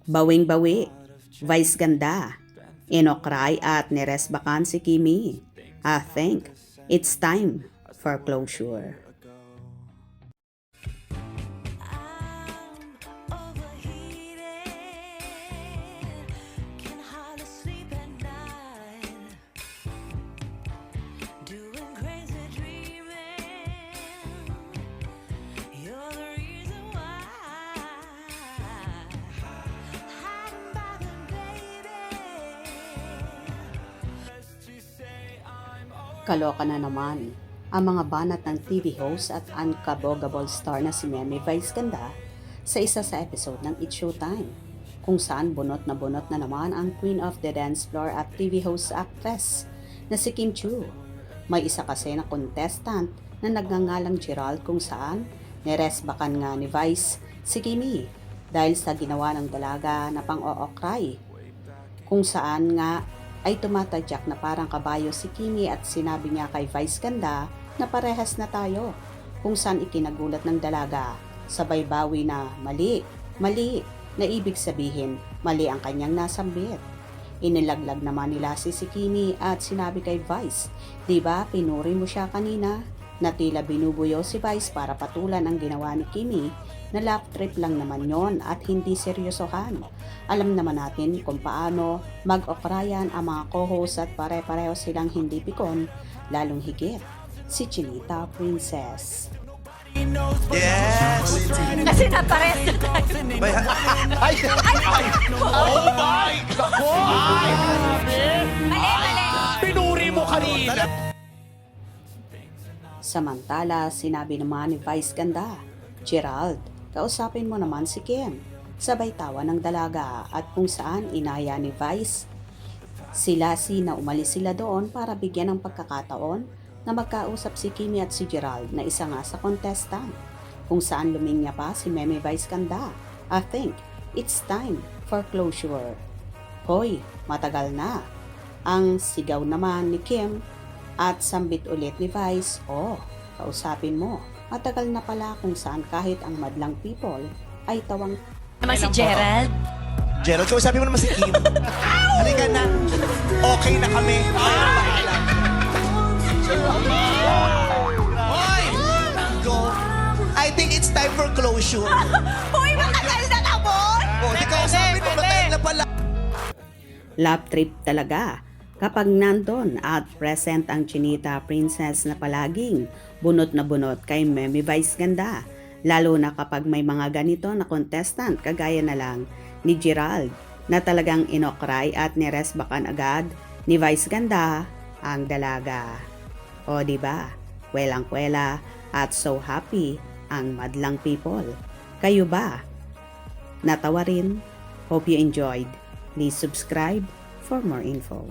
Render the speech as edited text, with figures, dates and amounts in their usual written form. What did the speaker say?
Bawing-bawi, Vice ganda, inokray at niresbakan si Kimi. I think it's time for closure. Kaloka na naman ang mga banat ng TV host at unkabogable star na si Meme Vice Ganda sa isa sa episode ng It's Showtime, kung saan bunot na naman ang Queen of the Dance Floor at TV host actress na si Kim Chiu. May isa kasi na contestant na nagngangalang Gerald kung saan niresbakan nga ni Vice si Kimi dahil sa ginawa ng dalaga na pang-ookray, kung saan nga ay tumatadyak na parang kabayo si Kimi at sinabi niya kay Vice Ganda na parehas na tayo, kung saan ikinagulat ng dalaga sabay bawi na mali, na ibig sabihin mali ang kanyang nasambit. Inilaglag naman nila si Kimi at sinabi kay Vice, "Diba pinuri mo siya kanina?" Na tila binubuyo si Vice para patulan ang ginawa ni Kimi na love trip lang naman yon at hindi seryosohan. Alam naman natin kung paano mag-okrayan ang mga co-host at pare-pareho silang hindi pikon, lalong higit si Chinita Princess. Yes! Kasi napares na tayo. Ay! Oh my God! Mali. Pinuri mo kanina! Samantala, sinabi naman ni Vice Ganda, "Gerald, kausapin mo naman si Kim." Sabay tawa ng dalaga at kung saan inaya ni Vice sila na umalis sila doon para bigyan ng pagkakataon na magkausap si Kimi at si Gerald na isa nga sa contestant, kung saan luminya pa si Meme Vice Ganda. "I think it's time for closure." "Hoy, matagal na." Ang sigaw naman ni Kim at sambit ulit ni Vice, "Oh, kausapin mo." Matagal na pala, kung saan kahit ang madlang people ay tawang Naman si Gerald. Gerald, kausapin mo naman si Kim. Halika na. Okay na kami. Hoy! Go. I think it's time for closure. Uy, matagal na naman! Oh, di kausapin mo, matagal na pala. love trip talaga kapag nandun at present ang Chinita Princess na palaging bunot na bunot kay Meme Vice Ganda, lalo na kapag may mga ganito na contestant kagaya na lang ni Gerald na talagang inokray at niresbakan agad ni Vice Ganda ang dalaga. O diba, kwelang-kwela at so happy ang madlang people. Kayo ba? Natawa rin? Hope you enjoyed. Please subscribe for more info.